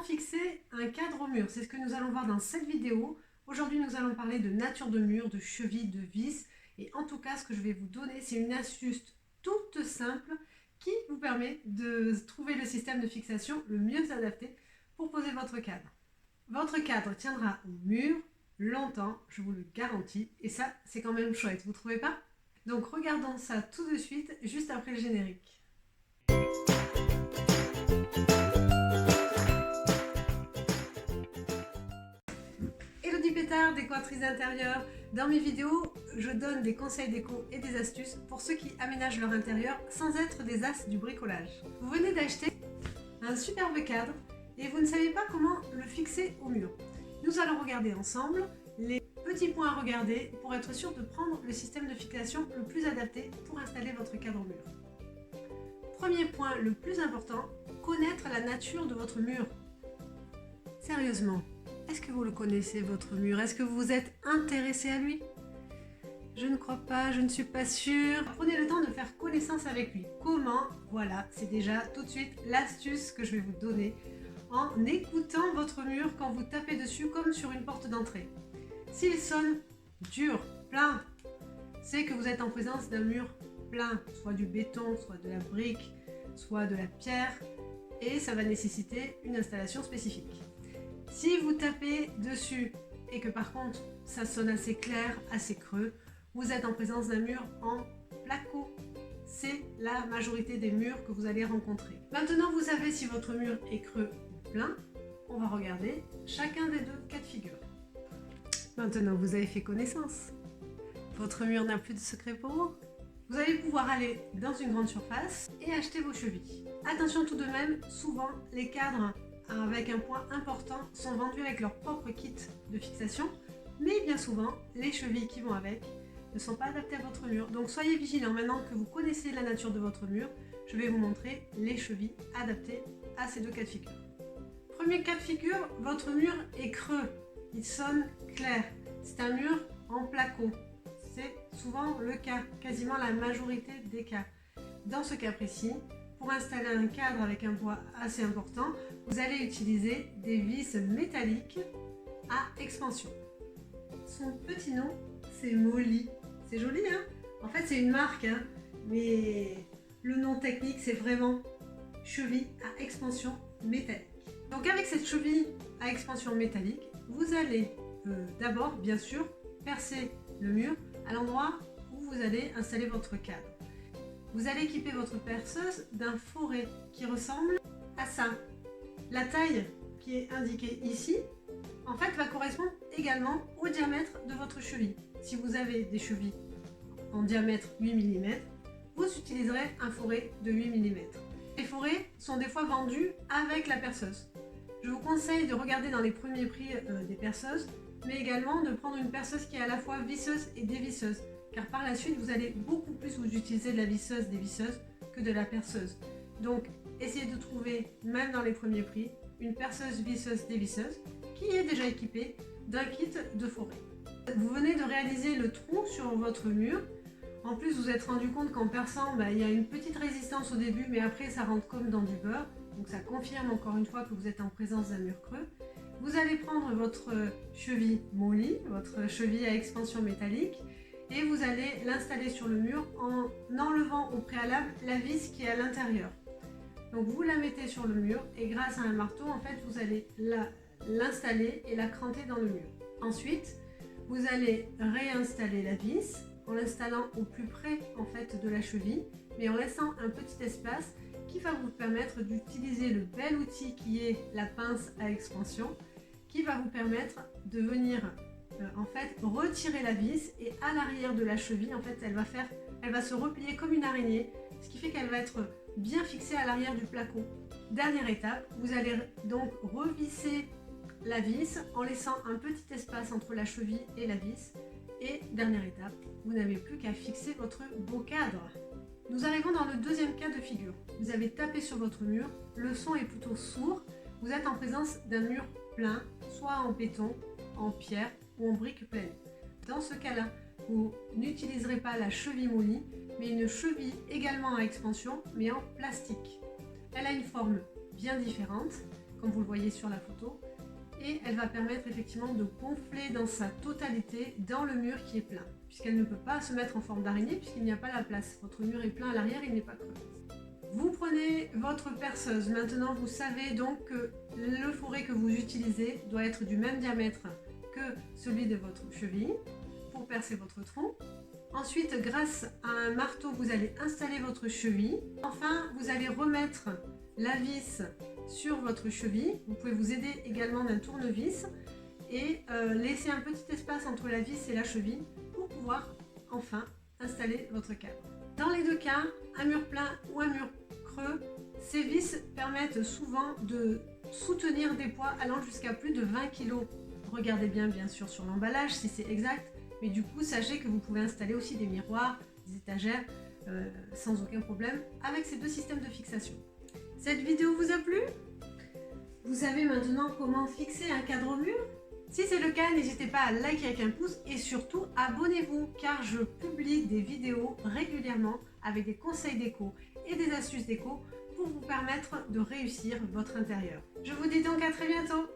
fixer un cadre au mur, c'est ce que nous allons voir dans cette vidéo. Aujourd'hui, nous allons parler de nature de mur, de cheville, de vis. Et en tout cas, ce que je vais vous donner, c'est une astuce toute simple qui vous permet de trouver le système de fixation le mieux adapté pour poser votre cadre. Votre cadre tiendra au mur longtemps, je vous le garantis. Et ça, c'est quand même chouette, vous ne trouvez pas? Donc regardons ça tout de suite, juste après le générique. Elodie Pétard, décoratrice d'intérieur. Dans mes vidéos, je donne des conseils déco et des astuces pour ceux qui aménagent leur intérieur sans être des as du bricolage. Vous venez d'acheter un superbe cadre et vous ne savez pas comment le fixer au mur. Nous allons regarder ensemble les petits points à regarder pour être sûr de prendre le système de fixation le plus adapté pour installer votre cadre au mur. Premier point, le plus important, connaître la nature de votre mur. Sérieusement, est-ce que vous le connaissez, votre mur? Est-ce que vous vous êtes intéressé à lui? Je ne crois pas, je ne suis pas sûre. Prenez le temps de faire connaissance avec lui. Comment? Voilà, c'est déjà tout de suite l'astuce que je vais vous donner en écoutant votre mur quand vous tapez dessus comme sur une porte d'entrée. S'il sonne dur, plein, c'est que vous êtes en présence d'un mur plein, soit du béton, soit de la brique, soit de la pierre, et ça va nécessiter une installation spécifique. Si vous tapez dessus et que par contre ça sonne assez clair, assez creux, vous êtes en présence d'un mur en placo. C'est la majorité des murs que vous allez rencontrer. Maintenant vous savez si votre mur est creux ou plein. On va regarder chacun des deux cas de figure. Maintenant vous avez fait connaissance. Votre mur n'a plus de secret pour vous. Vous allez pouvoir aller dans une grande surface et acheter vos chevilles. Attention tout de même, souvent les cadres avec un point important sont vendus avec leur propre kit de fixation, mais bien souvent les chevilles qui vont avec ne sont pas adaptées à votre mur. Donc soyez vigilants. Maintenant que vous connaissez la nature de votre mur, je vais vous montrer les chevilles adaptées à ces deux cas de figure. Premier cas de figure, votre mur est creux, il sonne clair, c'est un mur en placo. C'est souvent le cas, quasiment la majorité des cas. Dans ce cas précis, pour installer un cadre avec un poids assez important, vous allez utiliser des vis métalliques à expansion. Son petit nom, c'est Molly. C'est joli, hein? En fait, c'est une marque, hein, mais le nom technique, c'est vraiment cheville à expansion métallique. Donc avec cette cheville à expansion métallique, vous allez d'abord, bien sûr, percer le mur à l'endroit où vous allez installer votre cadre. Vous allez équiper votre perceuse d'un foret qui ressemble à ça. La taille qui est indiquée ici, en fait, va correspondre également au diamètre de votre cheville. Si vous avez des chevilles en diamètre 8 mm, vous utiliserez un foret de 8 mm. Les forets sont des fois vendus avec la perceuse. Je vous conseille de regarder dans les premiers prix des perceuses, mais également de prendre une perceuse qui est à la fois visseuse et dévisseuse, car par la suite vous allez beaucoup plus vous utiliser de la visseuse dévisseuse que de la perceuse. Donc essayez de trouver, même dans les premiers prix, une perceuse visseuse dévisseuse qui est déjà équipée d'un kit de foret. Vous venez de réaliser le trou sur votre mur. En plus vous vous êtes rendu compte qu'en perçant, il y a une petite résistance au début, mais après ça rentre comme dans du beurre. Donc ça confirme encore une fois que vous êtes en présence d'un mur creux. Vous allez prendre votre cheville Molly, votre cheville à expansion métallique, et vous allez l'installer sur le mur en enlevant au préalable la vis qui est à l'intérieur. Donc vous la mettez sur le mur et grâce à un marteau, en fait, vous allez l'installer et la cranter dans le mur. Ensuite, vous allez réinstaller la vis en l'installant au plus près en fait de la cheville, mais en laissant un petit espace qui va vous permettre d'utiliser le bel outil qui est la pince à expansion, qui va vous permettre de venir en fait retirer la vis, et à l'arrière de la cheville, en fait, elle va se replier comme une araignée, ce qui fait qu'elle va être bien fixée à l'arrière du placo. Dernière étape, vous allez donc revisser la vis en laissant un petit espace entre la cheville et la vis. Et dernière étape, vous n'avez plus qu'à fixer votre beau cadre. Nous arrivons dans le deuxième cas de figure. Vous avez tapé sur votre mur, le son est plutôt sourd, vous êtes en présence d'un mur plein, soit en béton, en pierre ou en briques pleines. Dans ce cas-là, vous n'utiliserez pas la cheville Molly, mais une cheville également à expansion, mais en plastique. Elle a une forme bien différente, comme vous le voyez sur la photo. Et elle va permettre effectivement de gonfler dans sa totalité dans le mur qui est plein, puisqu'elle ne peut pas se mettre en forme d'araignée puisqu'il n'y a pas la place. Votre mur est plein à l'arrière, il n'est pas creux. Vous prenez votre perceuse. Maintenant, vous savez donc que le fourré que vous utilisez doit être du même diamètre que celui de votre cheville pour percer votre tronc. Ensuite, grâce à un marteau, vous allez installer votre cheville. Enfin, vous allez remettre la vis sur votre cheville. Vous pouvez vous aider également d'un tournevis et laisser un petit espace entre la vis et la cheville pour pouvoir enfin installer votre cadre. Dans les deux cas, un mur plein ou un mur creux, ces vis permettent souvent de soutenir des poids allant jusqu'à plus de 20 kg. Regardez bien sûr sur l'emballage si c'est exact, mais du coup sachez que vous pouvez installer aussi des miroirs, des étagères sans aucun problème avec ces deux systèmes de fixation. Cette vidéo vous a plu? Vous savez maintenant comment fixer un cadre au mur? Si c'est le cas, n'hésitez pas à liker avec un pouce et surtout abonnez-vous car je publie des vidéos régulièrement avec des conseils déco et des astuces déco pour vous permettre de réussir votre intérieur. Je vous dis donc à très bientôt!